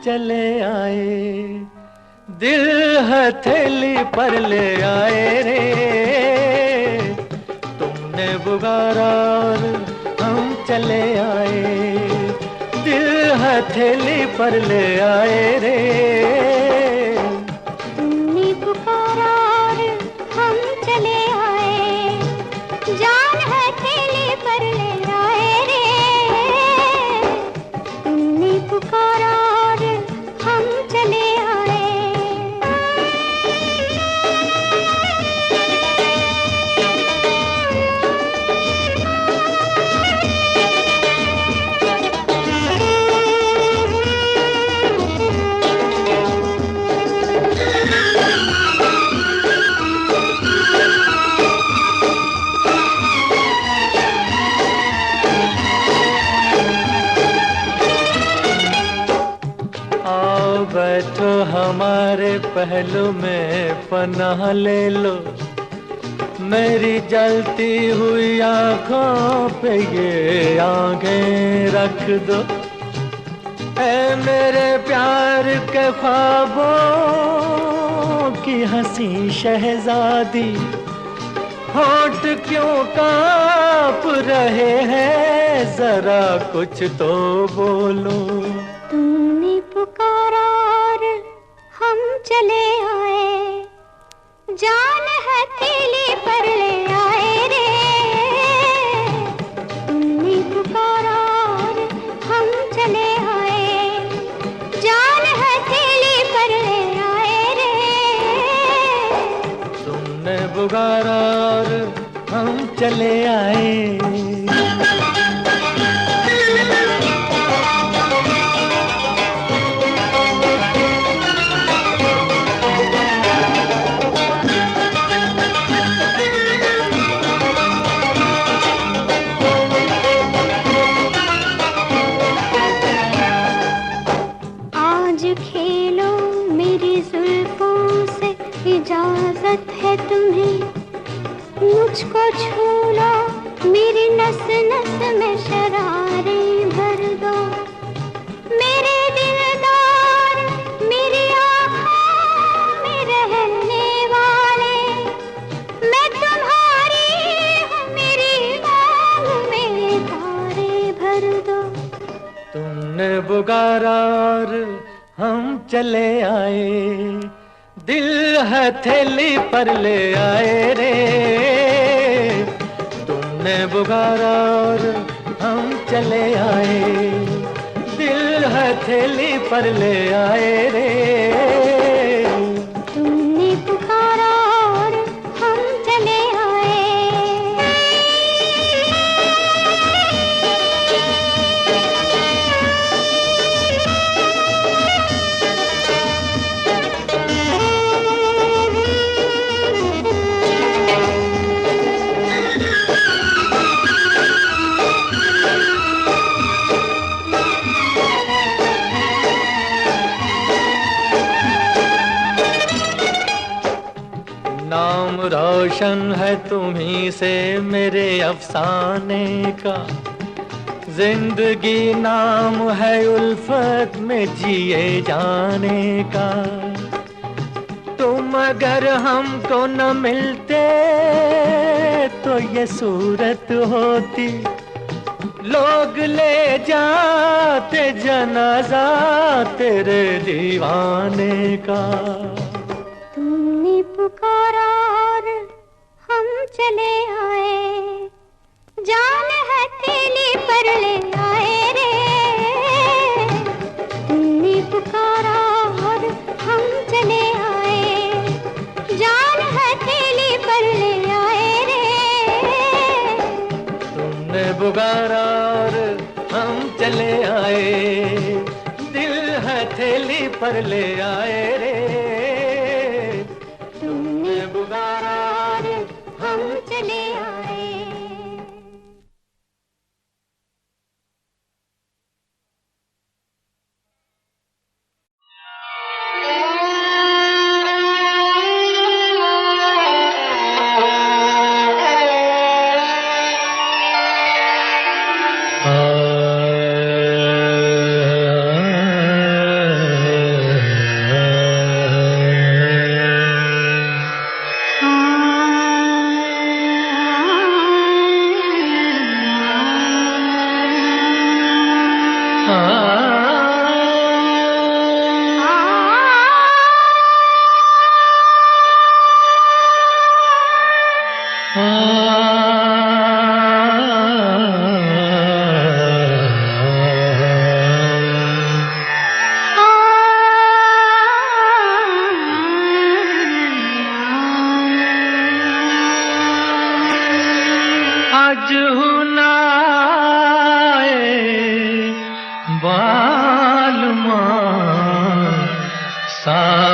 चले आए, दिल हथेली पर ले आए रे। तुमने पुकारा और हम चले आए, दिल हथेली पर ले आए रे। तुमने पुकारा और हम चले आए, जान हथेली पर ले आए रे। तुमने पुकारा और हम चले आए। बैठो हमारे पहलू में पनाह ले लो, मेरी जलती हुई आँखों पे ये आँखें रख दो। ऐ मेरे प्यार के ख्वाबों की हंसी शहजादी, होंठ क्यों कांप रहे हैं, जरा कुछ तो बोलो। तुमने पुकारा और हम चले आए, जान हथेली पर ले आए रे। तुमने पुकारा और हम चले आए, जान हथेली पर ले आए रे। तुमने पुकारा और हम चले आए। इजाजत है तुम्हें, मुझको छू लो, मेरी नस नस में शरारे भर दो। मेरे दिलदार, मेरी आँखों में रहने वाले, मैं तुम्हारी हूँ, मेरी मांग में तारे भर दो। तुमने पुकारा और हम चले आए, दिल हथेली पर ले आए रे। तुमने पुकारा और हम चले आए, दिल हथेली पर ले आए रे। तुमने पुकारा और हम चले आए। नाम रोशन है तुम्हीं से मेरे अफसाने का, जिंदगी नाम है उल्फत में जिए जाने का। तुम अगर हमको न मिलते तो ये सूरत होती, लोग ले जाते जनाजा तेरे दीवाने का। तुमने पुकारा और हम चले आए, जान हथेली पर ले आए रे। तुमने पुकारा और हम चले आए, जान हथेली पर ले आए रे। तुमने पुकारा और हम चले आए, दिल हथेली पर ले आए रे। तुमने पुकारा और हम चले आए।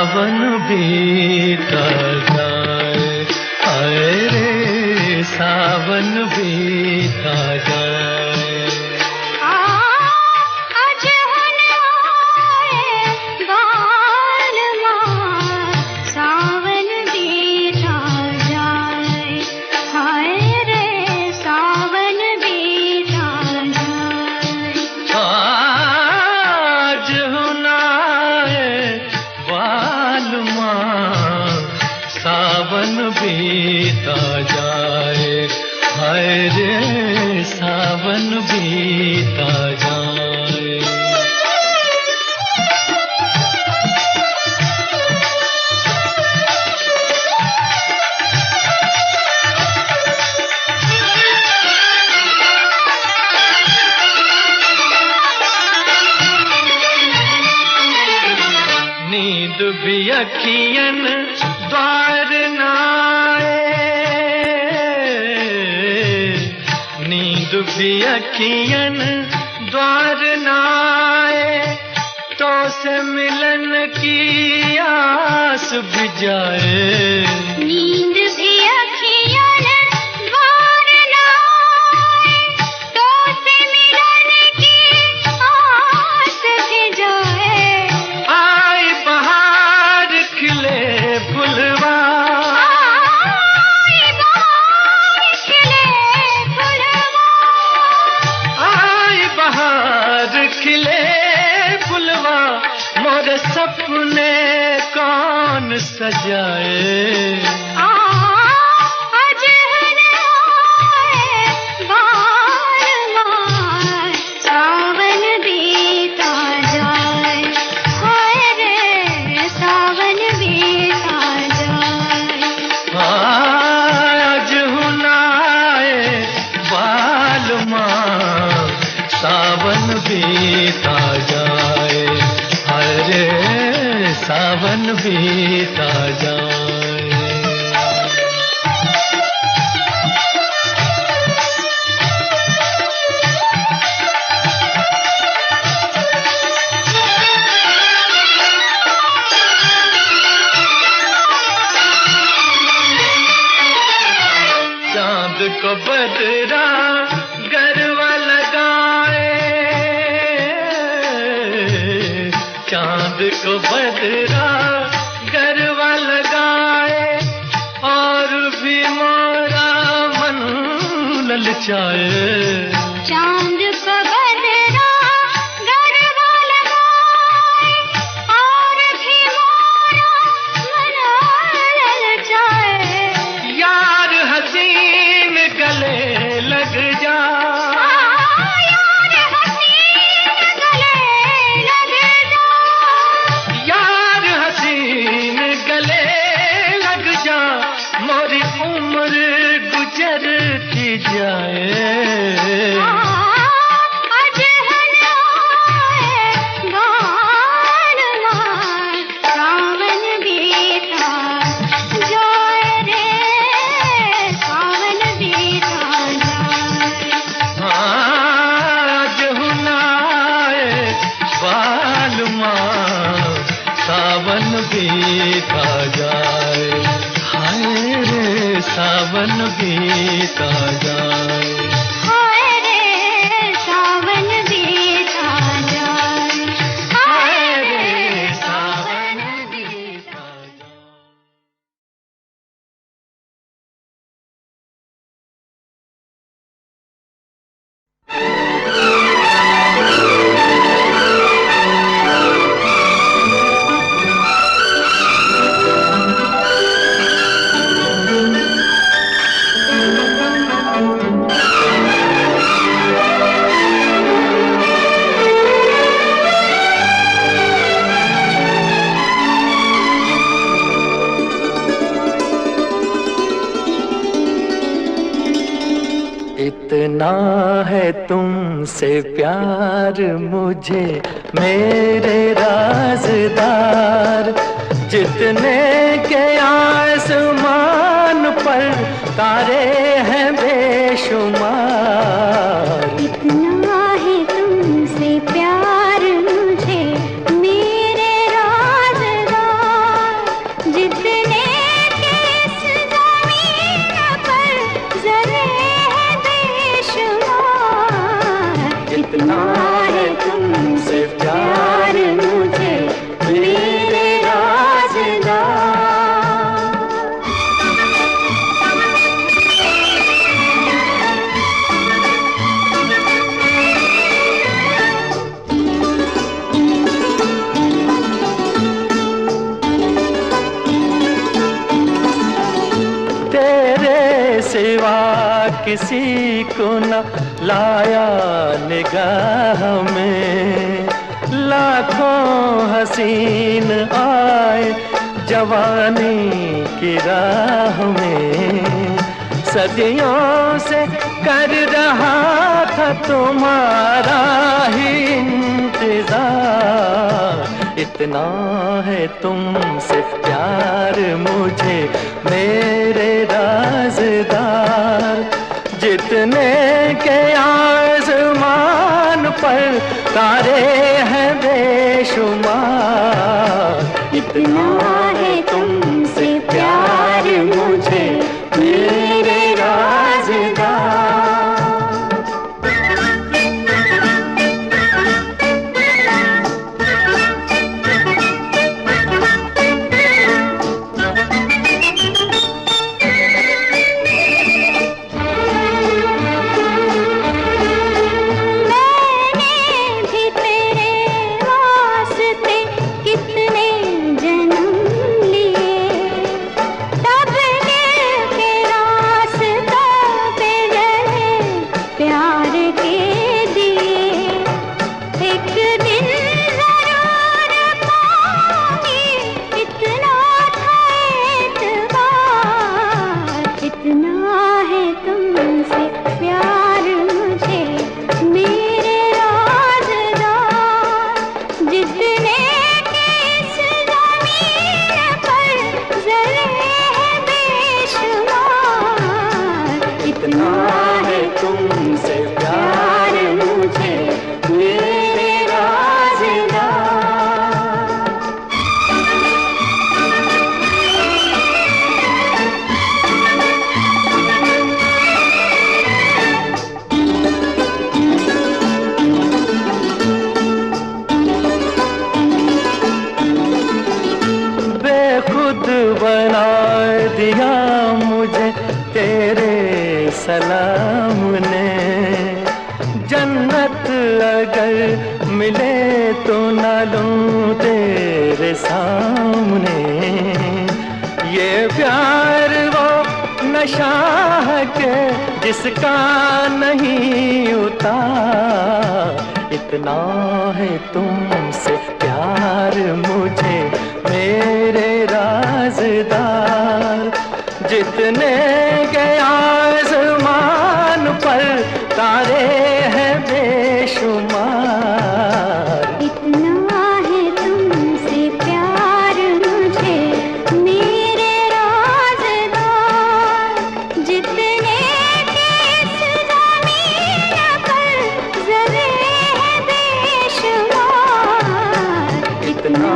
सावन बीता जाए, हाय रे सावन बीता जाए। आज हुन आए बालमा, सावन बीता जाए, हाय रे सावन बीता जाए। आज हुन आए बालमा, सावन बीता जाए, हाय रे सावन बीता जाए। नींद भी अखियन द्वार नाए, नींद भी अखियन द्वार नाए, तो से मिलन की आस भी जाए। नींद भी अखियन द्वार नाए, तो से मिलन की आस भी जाए। आई बहार खिले फुलवा, आई बहार खिले फुलवा, आई बहार खिले फुलवा, मोर सपने कौन सजाए। आज हुन आए बालमा, सावन बीता जाए, हाय रे सावन बीता जाए। आज हुन आए बालमा, सावन बीता जाए, हाय रे सावन बीता जाए। चांद को बदरा गरवा लगाए, चांद को बदरा गरवा लगाए, और भी मोरा मन ललचाए। चांद को बदरा गरबा लगाए, और भी मोरा मन ललचाए। यार हसीन गले लग जा, यार हसीन गले लग जा, यार हसीन गले लग जा, मोरी उम्र गुजरती जाए। आज हुन आए बालमा, सावन बीता जाए रे सावन बीता जाए। आज हुन आए बालमा, सावन बीता जाए, हाय रे सावन बीता जाए। हाय रे सावन बीता जाए, हाय रे सावन बीता जाए। इतना है तुमसे प्यार मुझे मेरे राज़दार, जितने के आसमान पर तारे हैं बेशुमार। इतना है तुमसे प्यार मुझे मेरे राज़दार, सिवा किसी को न लाया निगाह में। लाखों हसीन आए जवानी की राह में, सदियों से कर रहा था तुम्हारा ही इंतजार। इतना है तुमसे प्यार मुझे मेरे राज़दार, जितने के आसमान पर तारे हैं बेशुमार। इतना है तुमसे प्यार मुझे मेरे राज़दार। सलाम ने जन्नत अगर मिले तो ना लूं तेरे सामने। ये प्यार वो नशा है के जिसका नहीं उतार। इतना है तुमसे प्यार मुझे मेरे राज़दार, जितने के आसमान पर तारे हैं बेशुमार। इतना है तुमसे प्यार मुझे मेरे राज़दार, जितने के इस ज़मीन पर ज़र्रे हैं बेशुमार। इतना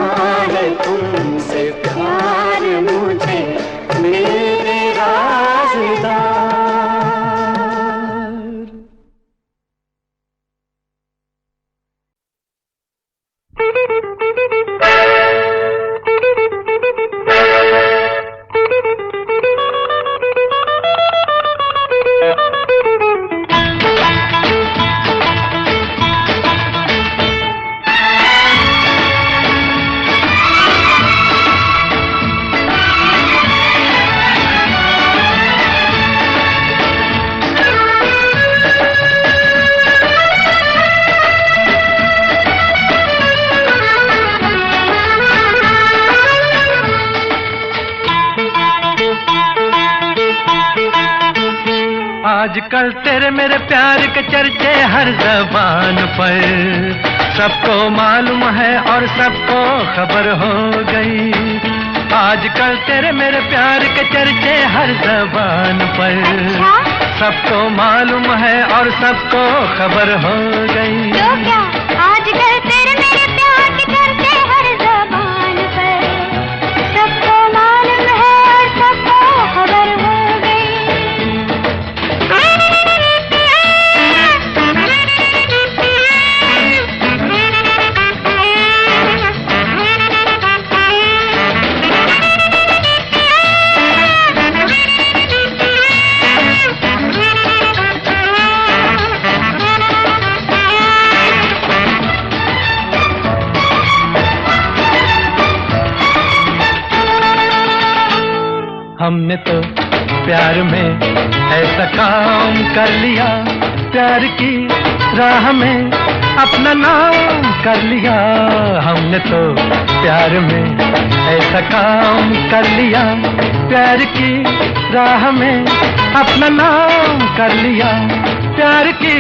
है तुमसे प्यार मुझे मेरे राज़दार। आजकल तेरे मेरे प्यार के चर्चे हर ज़बान पर, सबको मालूम है और सबको खबर हो गई। आजकल तेरे मेरे प्यार के चर्चे हर ज़बान पर, सबको मालूम है और सबको खबर हो गई। तो क्या आजकल तेरे मेरे प्यार के चर्चे हर ज़बान पर, सबको मालूम है और सबको खबर हो गई। हमने तो प्यार में ऐसा काम कर लिया, प्यार की राह में अपना नाम कर लिया। हमने तो प्यार में ऐसा काम कर लिया, प्यार की राह में अपना नाम कर लिया, प्यार की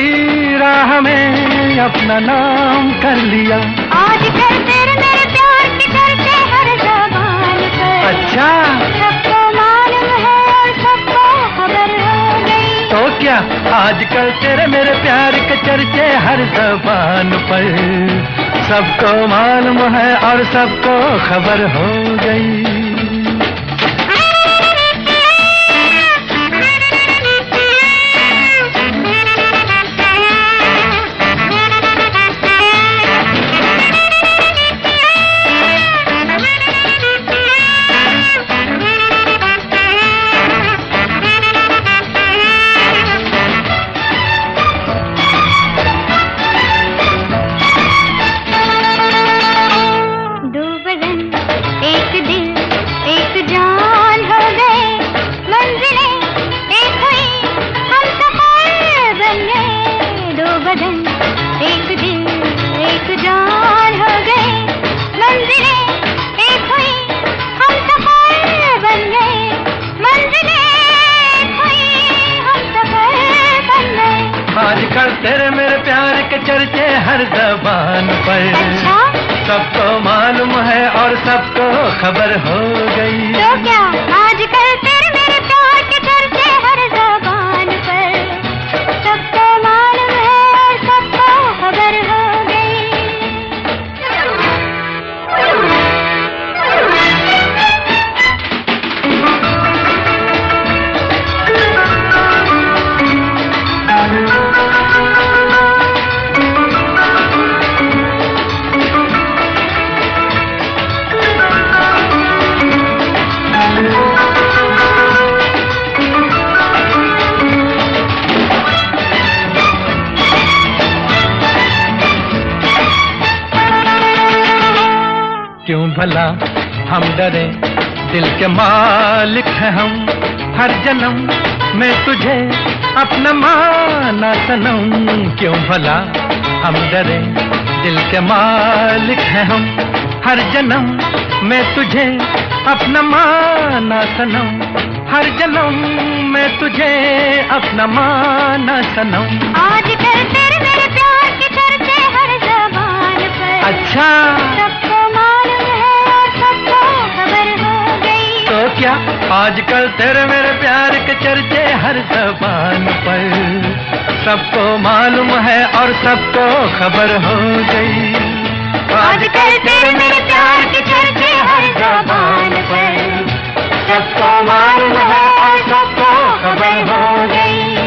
राह में अपना नाम कर लिया। आजकल तेरे मेरे प्यार की चर्चे हर ज़बान पर। अच्छा, सबको मालूम है और सबको खबर हो गई। तो क्या आजकल तेरे मेरे प्यार के चर्चे हर ज़बान पर, सबको मालूम है और सबको खबर हो गई। आजकल तेरे मेरे प्यार के चर्चे हर ज़बान पर। अच्छा? सबको मालूम है और सबको खबर हो गई। तो क्या आजकल तेरे मेरे प्यार के चर्चे हर ज़बान पर, सबको मालूम है और सबको खबर हो क्यों भला हम डरे, दिल के मालिक हैं हम, हर जन्म में तुझे अपना माना सनम। क्यों भला हम डरे, दिल के मालिक हैं हम, हर जन्म में तुझे अपना माना सनम, हर जन्म में तुझे अपना माना सनम। आजकल तेरे मेरे प्यार के चर्चे हर ज़बान पर। अच्छा, सबको मालूम है और सबको खबर हो गई। तो क्या आजकल तेरे मेरे प्यार के चर्चे हर ज़बान पर, सबको मालूम है और सबको खबर हो गई। आजकल तेरे मेरे प्यार के चर्चे हर ज़बान पर, सबको मालूम है और सबको खबर हो गई।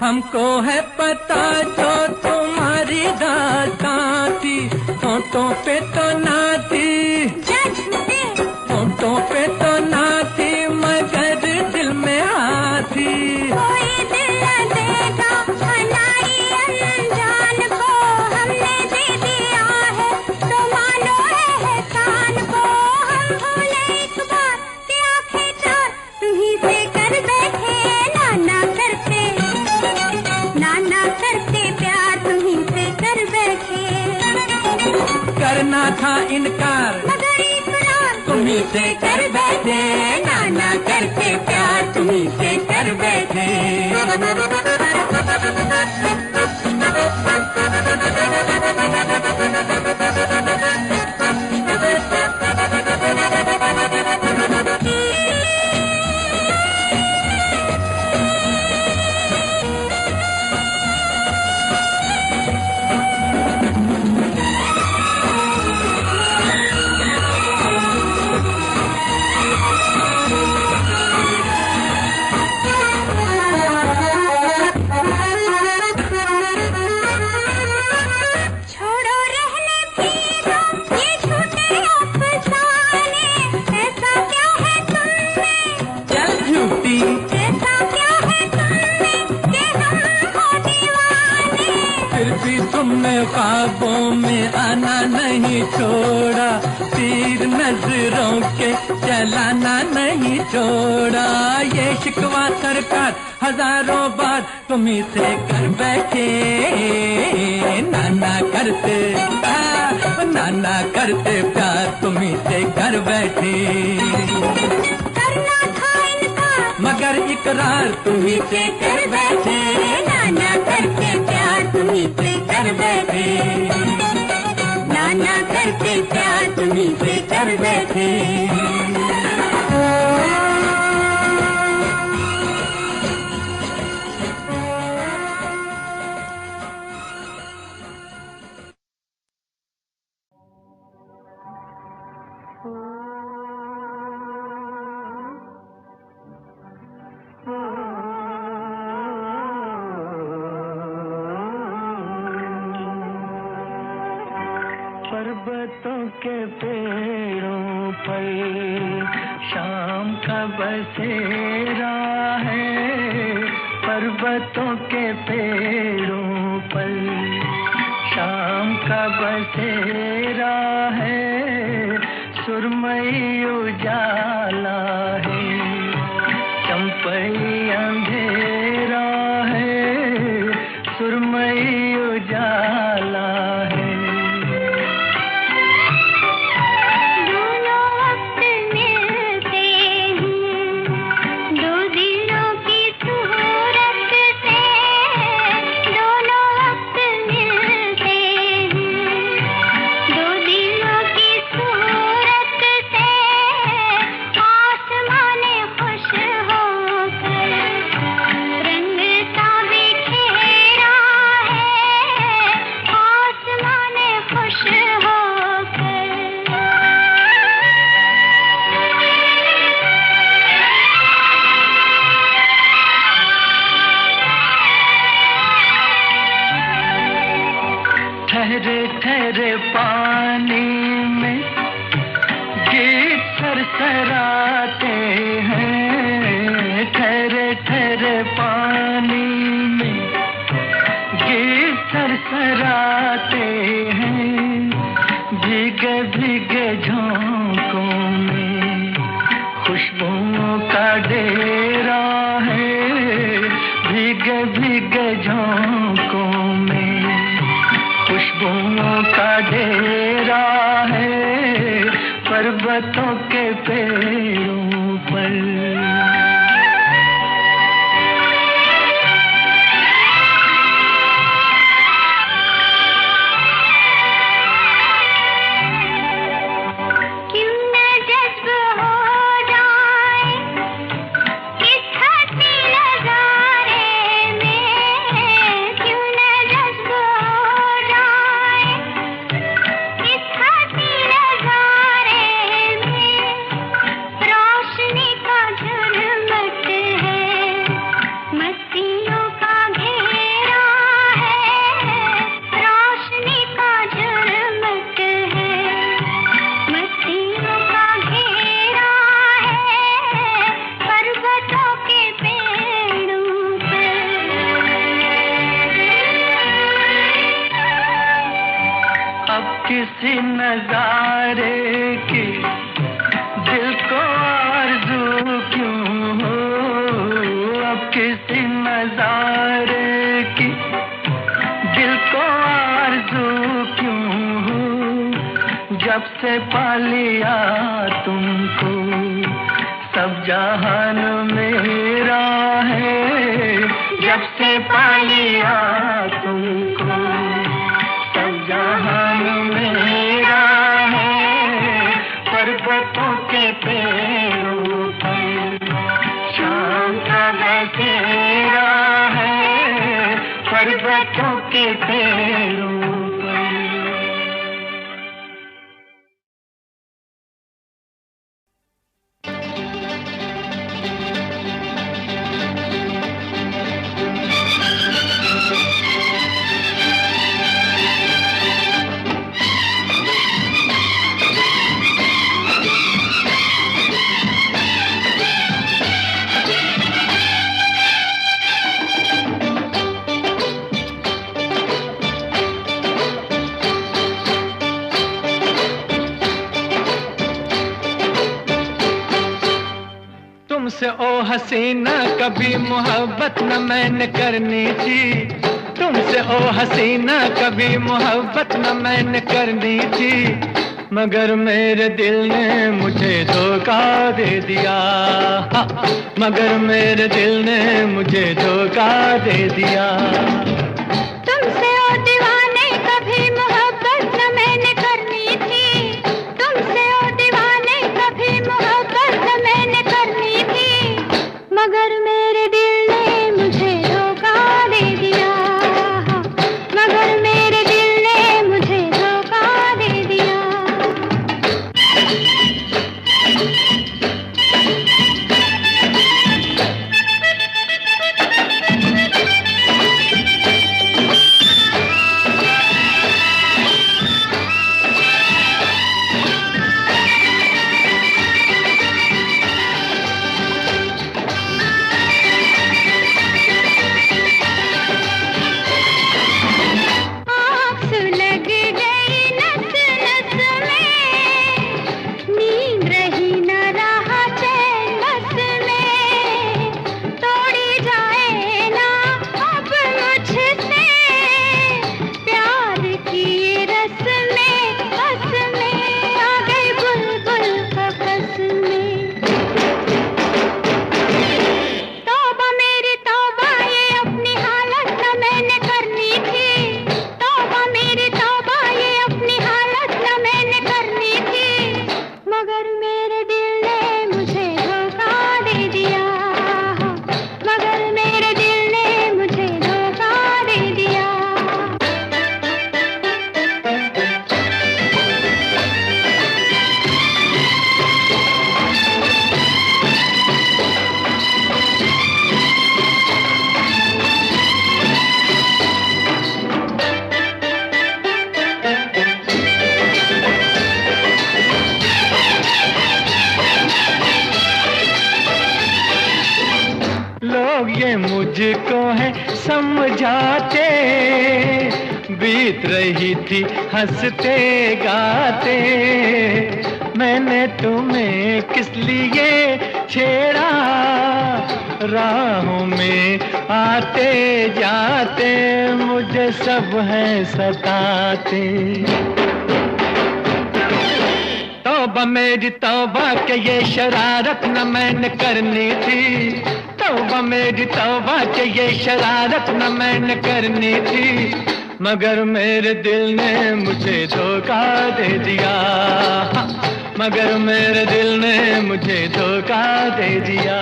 हमको है पता जो तुम्हारी दास्तां थी, होठों पे तो ना थी, होठों पे तो ना थी, मगर दिल में आती। कोई दिल न देगा हमारी अनजान को, हमने दे दिया है तो मानो एहसान को। हम भूले एक बार कि आंखें चार तुम्हीं से कर बैठे, नाना करते प्यार तुम्हीं करना था इनकार मगर इकरार तुम्ही से कर बैठे, नाना करके प्यार तुम्ही से कर बैठे। छोड़ो रहने दीजिए ये झूठे अफसाने, ऐसा क्या है तुममें, चल झूठी ऐसा क्या है तुममें कि हम हो दीवाने। फिर भी तुमने ख्वाबों में आना नहीं छोड़ा, तीर नजरों के चलाना नहीं छोड़ा। ये शिकवा सरकार हजारों बार तुम्ही से कर बैठे, नाना करते नाना करते प्यार तुम्ही से कर बैठे। करना था इनकार मगर इकरार तुम्ही से कर बैठे, नाना करके प्यार तुम्ही से कर बैठे, नाना करके प्यार तुम्ही से कर बैठे। पर्वतों के पेड़ों पर शाम का बसेरा है, पर्वतों के पेड़ों पर शाम का बसेरा है। सुरमई उजाला है, चंपई अंधेरा है, सुरमई उजाला है। दोनों वक्त मिलते हैं, दो दिलों की सूरत से, दोनों वक्त मिलते हैं, दो दिलों की सूरत से। आसमाने खुश होकर रंग सा बिखेरा है, आसमाने खुश ठहरे ठहरे पानी में गीत सरसराते हैं, ठहरे ठहरे पानी में गीत सरसराते हैं। भीगे भीगे झोंकों में खुशबुओं का डेरा है, भीगे भीगे झोंकों में खुशबुओं का डेरा है, पर्वतों के पेड़ों पर। क्यों न जज्ब हो जाए इस हंसी नजारे में, क्यों न जज्ब हो जाए इस हंसी नजारे में। रोशनी का झुरमुट है, मस्तियों का घेरा है, रोशनी का झुरमुट है, मस्तियों का घेरा है, पर्वतों के पेड़ों पर। अब किसी नजारे की दिल को आरज़ू क्यों हो, अब किसी नजारे की दिल को आरज़ू क्यों हो। जब से पा लिया तुमको सब जहान मेरा है, जब से पा लिया तुमको सब जहान मेरा है। पर्वतों के पेड़ों पर शाम का बसेरा है, पर्वतों के पेड़ों पर। तुमसे ओ हसीना कभी मोहब्बत न मैंने करनी थी, तुमसे ओ हसीना कभी मोहब्बत न मैंने करनी थी, मगर मेरे दिल ने मुझे धोखा दे दिया, मगर मेरे दिल ने मुझे धोखा दे दिया। तुमसे ओ दीवाने कभी मोहब्बत न मैंने करनी थी, तुमसे ओ दीवाने कभी मोहब्बत न मैंने करनी थी, मगर मेरे दिल ने मुझे धोखा दे दिया, मगर मेरे दिल ने मुझे धोखा दे दिया। मुझको है समझाते, बीत रही थी हंसते गाते, मैंने तुम्हें किस लिए छेड़ा, राहों में आते जाते मुझे सब है सताते। तौबा मेरी तौबा के ये शरारत न मैंने करनी थी, तौबा मेरी तौबा के ये शरारत न मैंने करनी थी, मगर मेरे दिल ने मुझे धोखा दे दिया, मगर मेरे दिल ने मुझे धोखा दे दिया।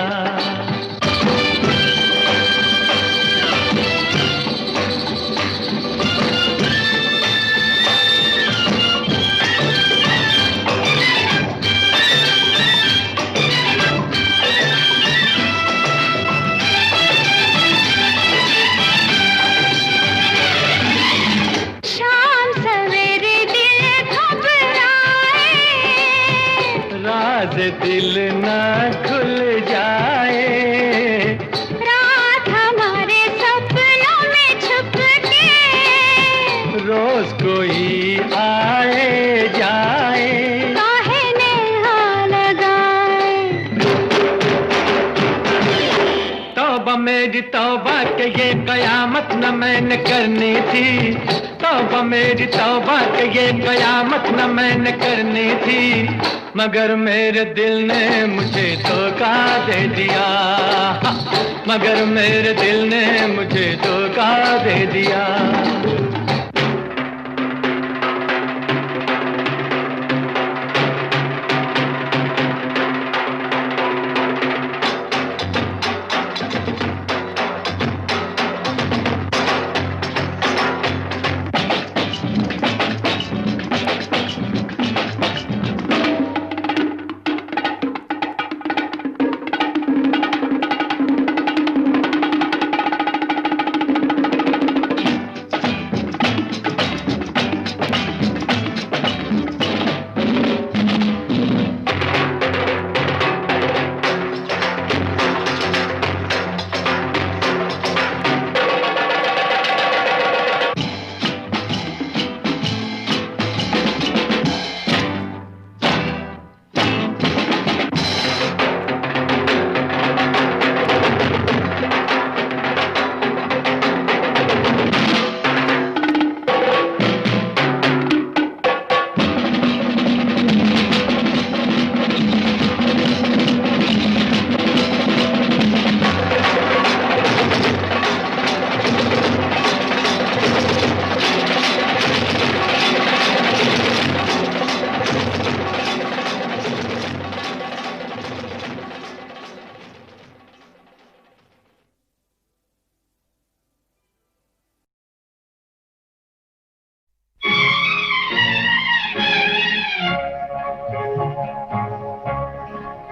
दिल ना खुल जाए, रात हमारे सपनों में छुप के, रोज कोई आए जाए, काहे नेहा लगाए। तौबा मेरी तौबा के ये कयामत न मैंने करनी थी, तौबा मेरी तौबा कि ये कयामत न मैंने करनी थी, मगर मेरे दिल ने मुझे धोखा दे दिया, मगर मेरे दिल ने मुझे धोखा दे दिया।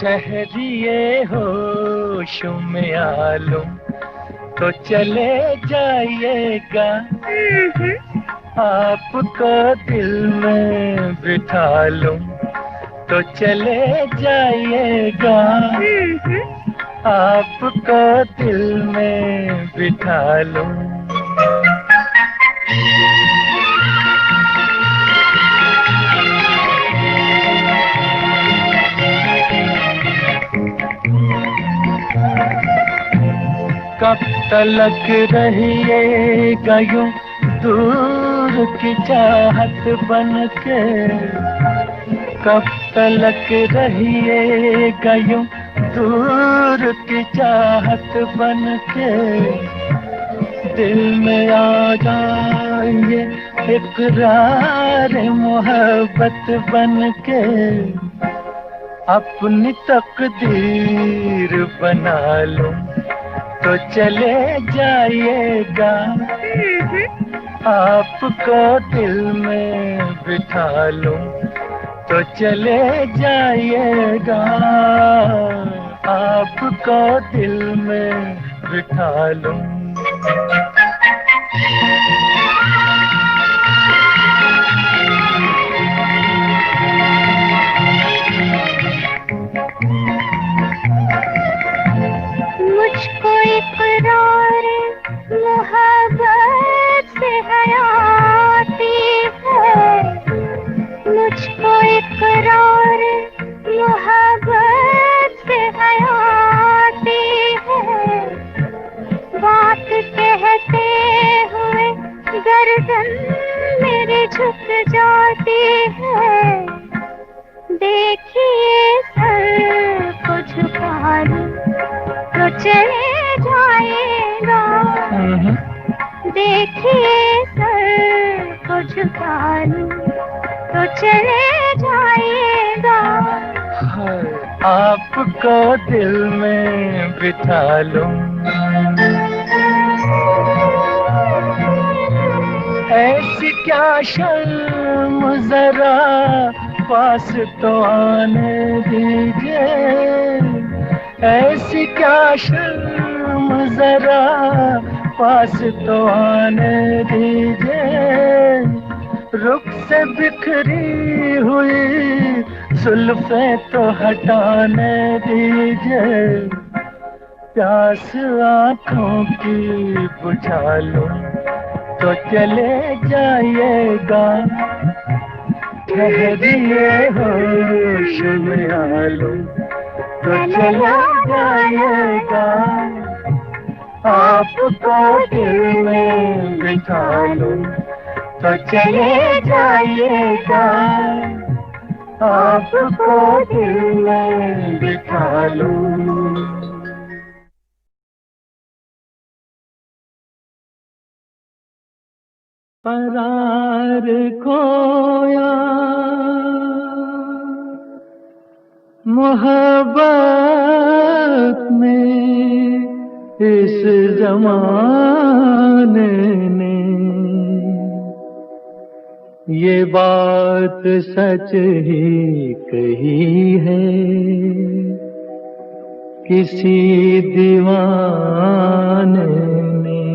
ठहरिए होश में आलूं तो चले जाइएगा, आपको दिल में बिठा लूं तो चले जाइएगा, आपको दिल में बिठा लूं। कब तलक रहिएगा यूं दूर की चाहत बनके, कब तलक रहिएगा यूं दूर की चाहत बनके, दिल में आ जाएंगे इकरार मोहब्बत बनके, अपनी तकदीर बना लूं तो चले जाइएगा, आपको दिल में बिठा लूं तो चले जाइएगा, आपको दिल में बिठा लूं। मुझको इकरार मोहब्बत से हयाती है, मुझको इकरार मोहब्बत से हयाती है, बात कहते हुए गर्दन मेरी झुक जाती है, देखिए सर को झुका लूं तो चले जाएगा, देखिए सर को झुका लूं तो चले जाएगा, आपको दिल में बिठा लूं। ऐसी क्या शर्म जरा पास तो आने दीजिए, ऐसी क्या शर्म जरा पास तो आने दीजिए, रुख से बिखरी हुई जुल्फें तो हटाने दीजिए, प्यास आँखों की बुझा लूं तो चले जाइएगा, ठहरिए होश में आ लूं तो चला जाइएगा, आपको दिल में बिठा लूं तो चले जाइएगा, आपको दिल में बिठा लूं। करार खोया मोहब्बत में इस जमाने ने, ये बात सच ही कही है किसी दीवाने ने,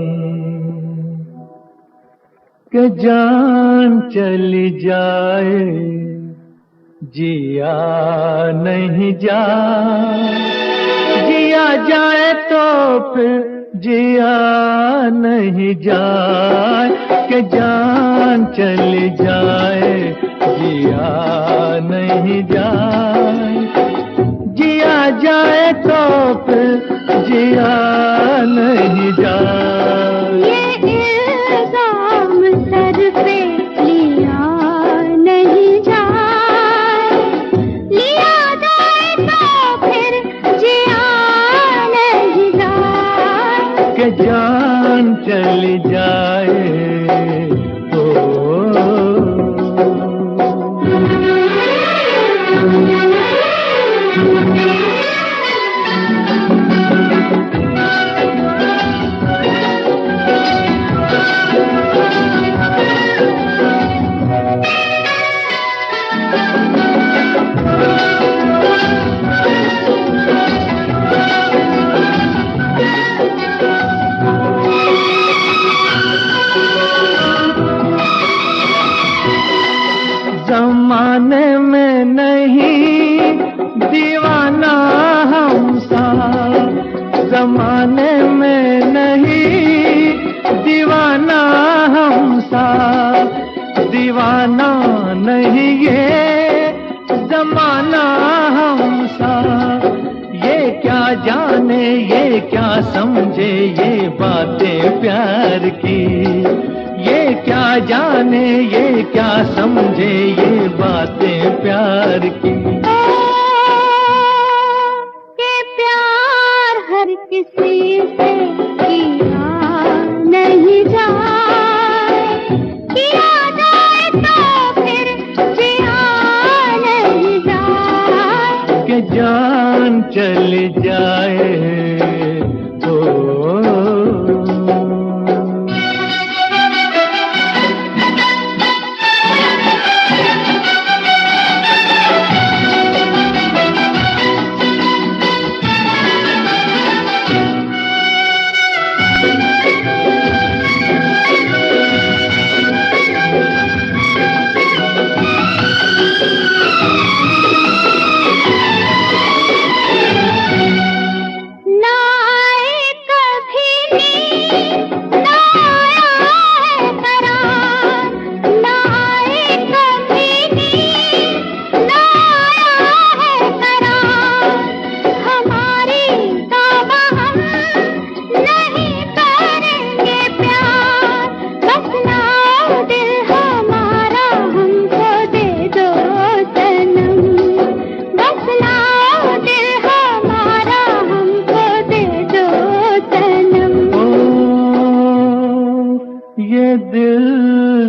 कि जान चली जाए जिया नहीं जाए, जिया जाए तो फिर जिया नहीं जाए, कि जान चली जाए जिया नहीं जाए, जिया जाए तो फिर जिया नहीं जाए। जान चली जाए तो जमाने में नहीं दीवाना हम सा, जमाने में नहीं दीवाना हम सा, दीवाना नहीं ये जमाना हम सा, ये क्या जाने ये क्या समझे ये बातें प्यार की, ये क्या जाने ये क्या समझे ये बातें प्यार की। कि प्यार हर किसी से किया नहीं जाए, किया जाए तो फिर जिया नहीं जाए, कि जान चली जाए तो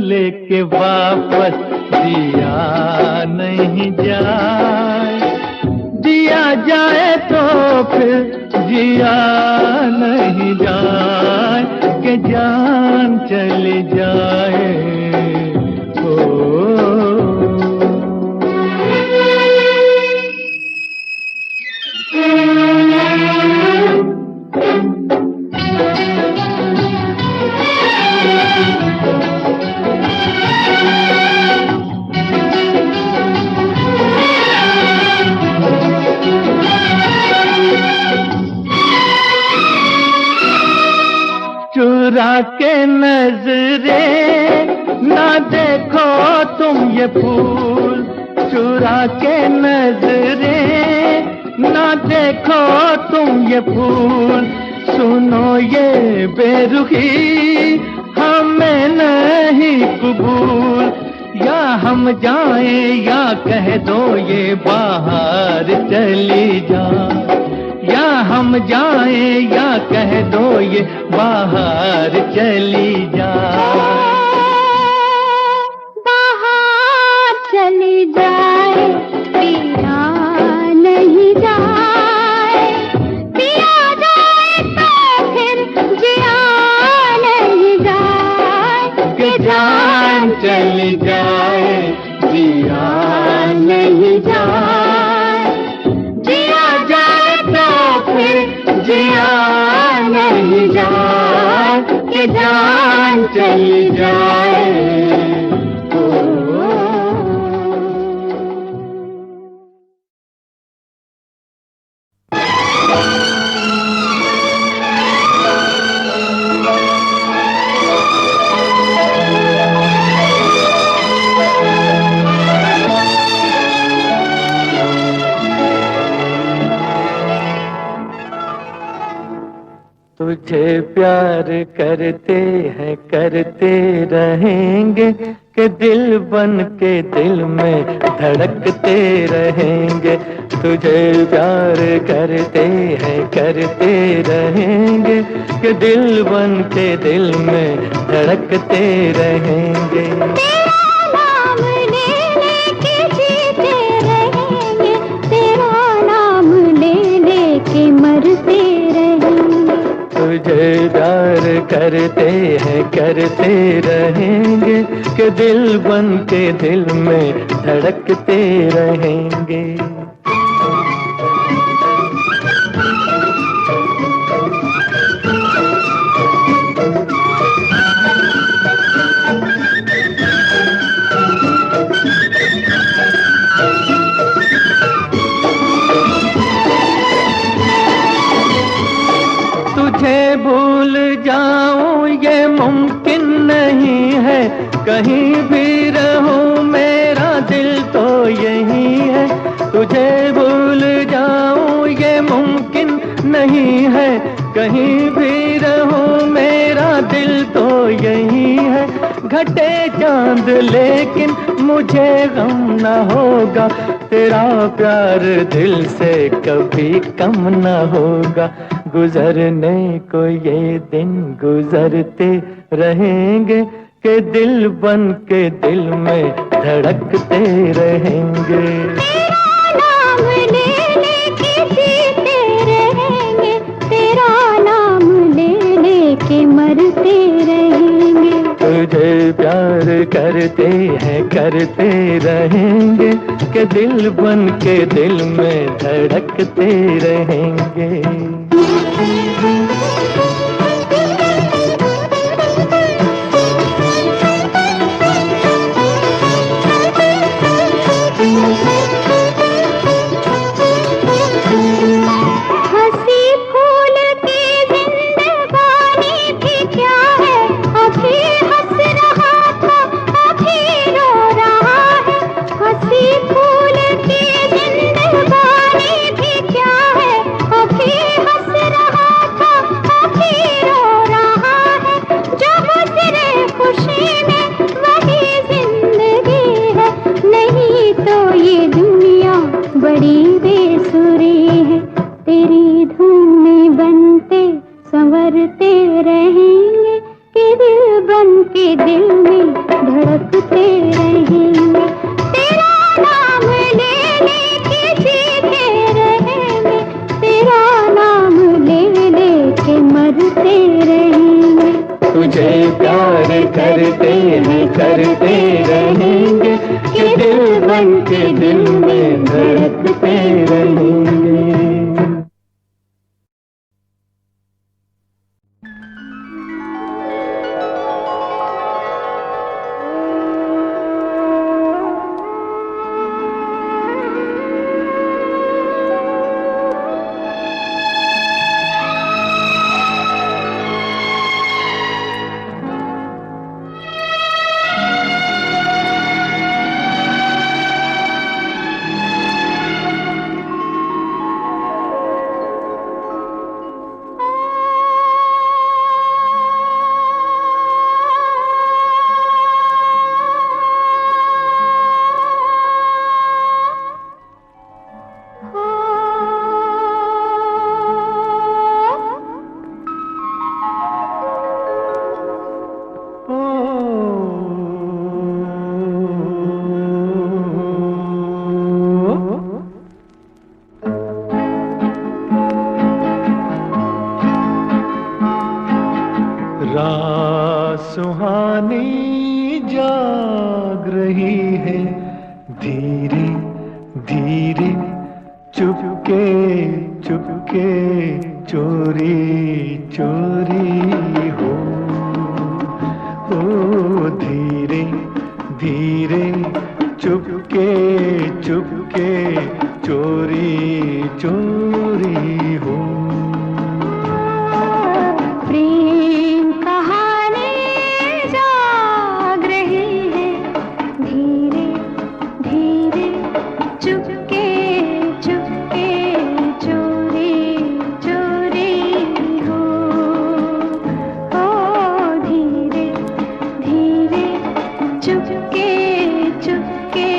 लेके वापस दिया नहीं जाए, दिया जाए तो फिर जिया नहीं जाए, कि जान चली जाए चुरा के नजरे ना देखो तुम ये फूल, चुरा के नजरे ना देखो तुम ये फूल, सुनो ये बेरुखी हमें नहीं कबूल, हम जाएं या कह दो ये बाहर चली जा, या हम जाएं या कह दो ये बाहर चली जा। बाहर चली जाए पिया नहीं जाए, पिया जाए तो फिर जिया नहीं जाए, कि जान चली जाए जिया नहीं जाए, जिया जाए तो फिर जिया नहीं जाए, कि जान चली जाए। तुझे प्यार करते हैं करते रहेंगे, कि दिल बन के दिल में धड़कते रहेंगे। तुझे प्यार करते हैं करते रहेंगे, कि दिल बन के दिल में धड़कते रहेंगे। तेरा नाम ले लेके जीते रहेंगे, तेरा नाम ले लेके मरते रहेंगे। तुझे प्यार करते हैं करते रहेंगे, कि दिल बन के दिल में धड़कते रहेंगे। तुझे भूल जाऊं ये मुमकिन नहीं है, कहीं भी रहूं मेरा दिल तो यही है। तुझे भूल जाऊं ये मुमकिन नहीं है, कहीं भी रहूं मेरा दिल तो यही है। घटे चांद लेकिन मुझे गम न होगा, तेरा प्यार दिल से कभी कम न होगा। गुजरने को ये दिन गुजरते रहेंगे, कि दिल बन के दिल में धड़कते रहेंगे। तेरा नाम ले लेके जीते रहेंगे, तेरा नाम ले लेके मरते रहेंगे। तुझे प्यार करते हैं करते रहेंगे, कि दिल बन के दिल में धड़कते रहेंगे। हंसी फूल की जिंदगानी भी क्या है, अभी हंस रहा था अभी रो रहा है। हंसी फूल की जिंदगानी भी क्या है, अभी हंस रहा था अभी रो रहा है। जो गुजरे खुशी में वही जिंदगी है, नहीं तो ये दुनिया बड़ी बेसुरी है। तेरी धूम में बनते संवरते रहेंगे, कि दिल बन के दिल में धड़कते रहेंगे। तेरा नाम ले लेके जीते रहेंगे, तेरा नाम ले लेके मरते रहेंगे। तुझे प्यार करते हैं करते रहेंगे, कि दिल बन के दिल में धड़कते रहेंगे। रात सुहानी जाग रही है, धीरे धीरे चुपके चुपके चोरी चोरी हो, ओ धीरे धीरे चुपके चुपके चोरी चोरी हो। प्रेम कहानी जाग रही है, धीरे धीरे चुपके चुपके चोरी चोरी हो, ओ धीरे धीरे चुपके चुपके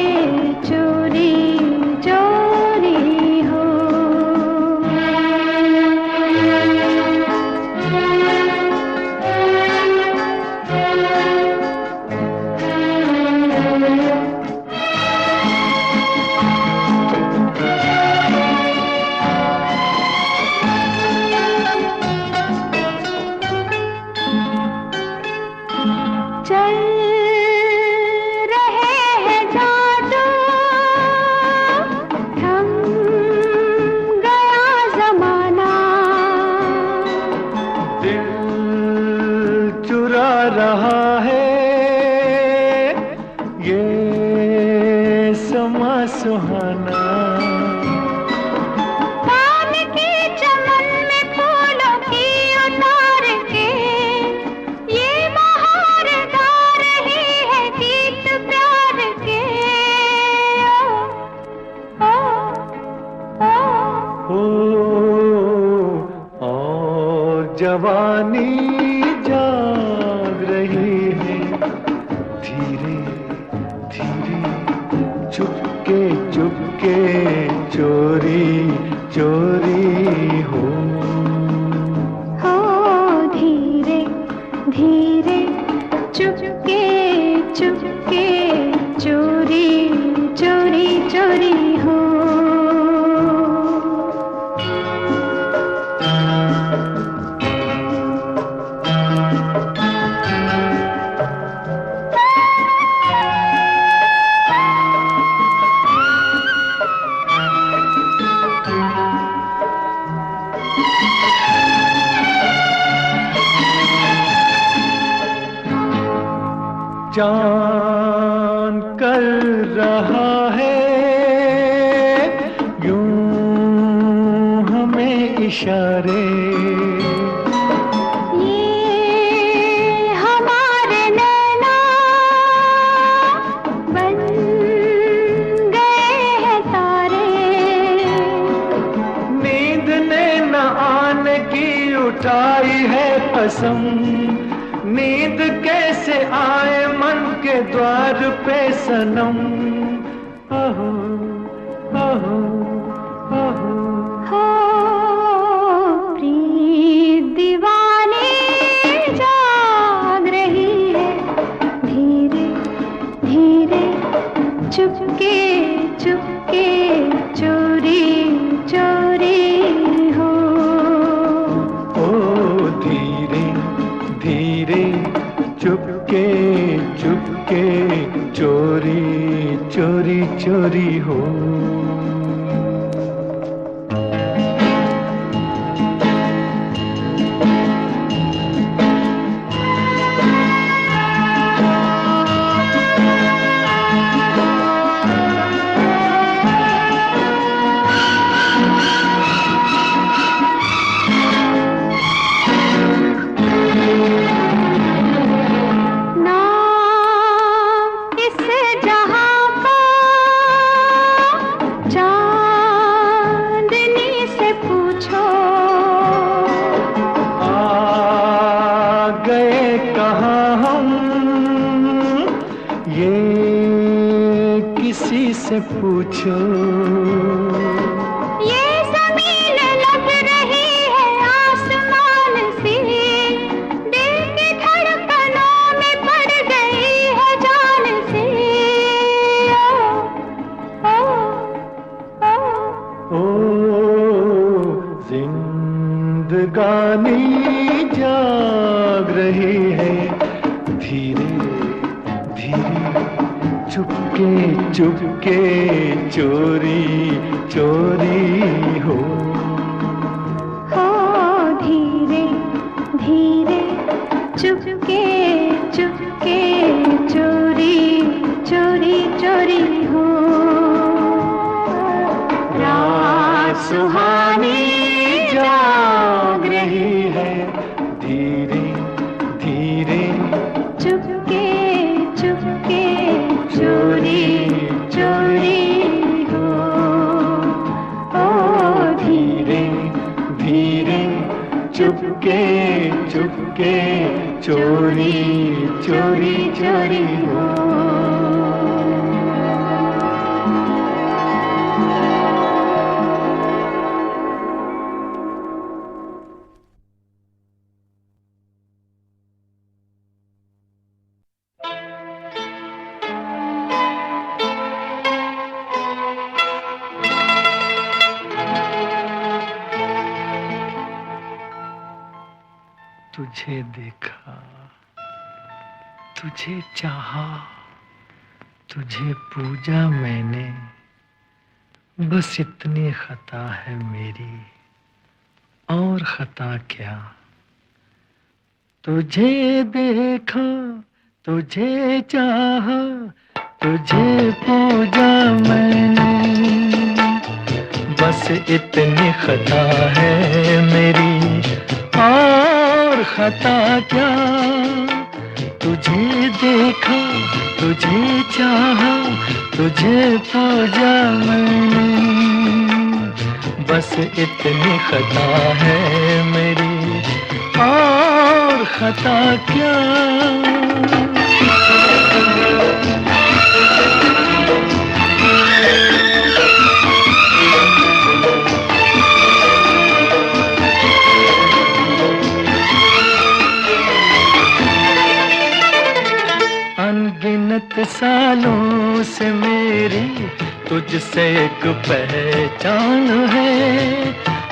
चोरी चोरी हो। चल रहे हैं जादू, थम गया जमाना, दिल चुरा रहा है ये समा सुहाना। पान की चमन में फूलों की उतार के ये बहार गा रही है गीत प्यार के, ओ, और जवानी जाग रही है, धीरे धीरे चुपके चुपके चोरी चोरी हो, हो धीरे धीरे चुपके चुपके चोरी चोरी चोरी हो। चांद कर रहा है यूं हमें इशारे, ये हमारे नैना बन गए हैं तारे, नींद ने न आने की उठाई है कसम, नींद कैसे आए मन के द्वार पे सनम, आहो आहो आहो। हो प्रीत दीवानी जाग रही है, धीरे धीरे चुपके चुपके चोरी चोरी हो, ओ धीरे धीरे चुपके चुपके चोरी चोरी चोरी हो। किसी से पूछो, ये ज़मीन लग रही है आसमान सी, दिल की धड़कनों में पड़ गई है जान सी, ओ जिंदगानी जाग रही है धीरे धीरे, चुपके चुपके, चोरी चोरी हो धीरे धीरे, चुपके चुपके, चोरी चोरी चोरी हो। रात सुहानी जाग रही है धीरे धीरे, चुपके चुपके, चोरी चोरी हो। धीरे धीरे, चुपके चुपके, चोरी चोरी चोरी हो। तुझे देखा, तुझे चाहा, तुझे पूजा मैंने, बस इतनी खता है मेरी, और खता क्या। तुझे देखा, तुझे चाहा, तुझे पूजा मैंने, बस इतनी खता है मेरी, और खता क्या। तुझे देखा, तुझे चाहा, तुझे पूजा मैंने, बस इतनी खता है मेरी, और खता क्या। अनगिनत सालों से मेरी तुझसे एक पहचान है,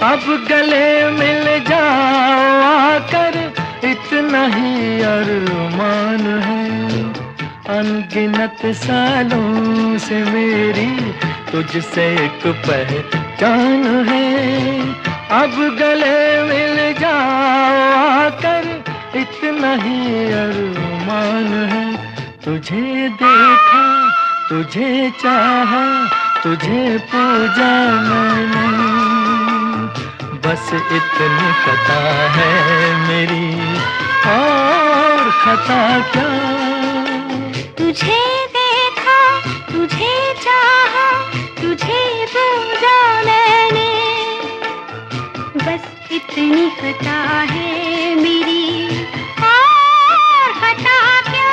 अब गले मिल जाओ आकर, इतना ही अरमान है। अनगिनत सालों से मेरी तुझसे एक पहचान है, अब गले मिल जाओ आकर, इतना ही अरमान है। तुझे देखा, तुझे चाहा, तुझे पूजा मैंने, बस इतनी खता है मेरी, और खता क्या। तुझे देखा, तुझे चाहा, तुझे पूजा मैंने, बस इतनी खता है मेरी, और खता क्या।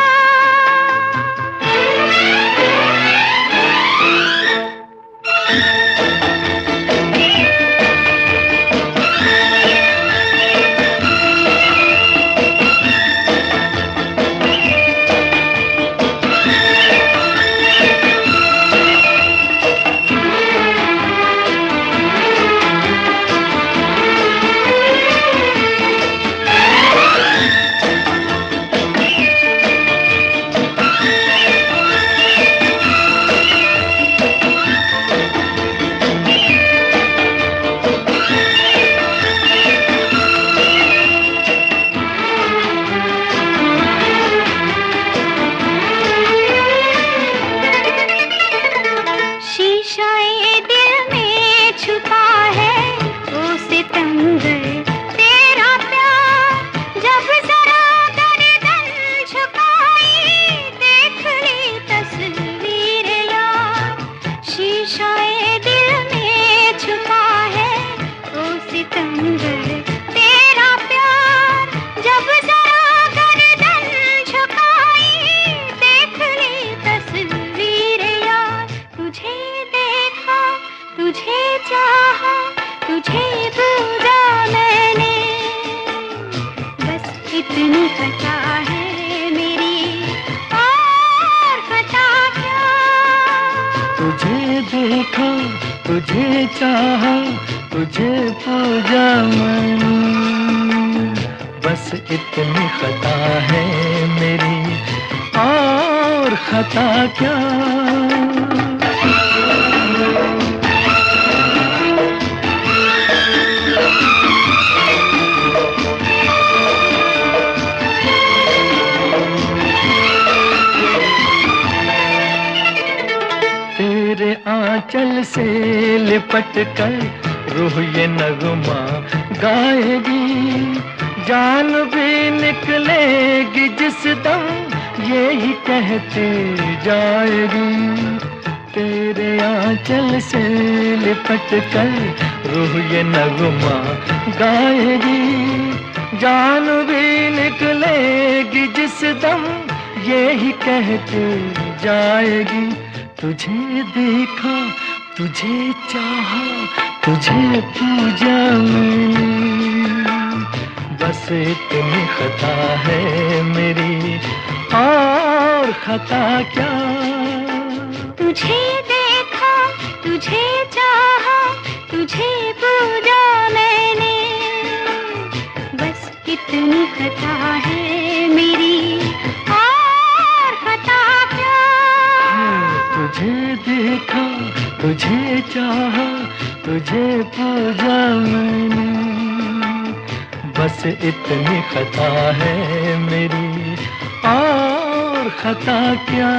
देखा, तुझे चाहा, तुझे पूजा मैंने, बस इतनी खता है मेरी, और खता क्या। तेरे आंचल से लिपट कर रूह ये नगमा गाएगी, जान भी निकलेगी जिस दम ये ही कहते जाएगी। तेरे आंचल से लिपट कर रूह ये नगमा गाएगी, जान भी निकलेगी जिस दम ये ही कहते जाएगी। तुझे देखा, तुझे चाहा, तुझे पूजा मैंने, बस इतनी खता है मेरी, और खता क्या। तुझे देखा, तुझे चाहा, तुझे पूजा मैंने, बस इतनी खता है मेरी, और खता क्या। तुझे देखा, तुझे चाहा, तुझे पूजा मैंने, बस इतनी खता है मेरी, और खता क्या।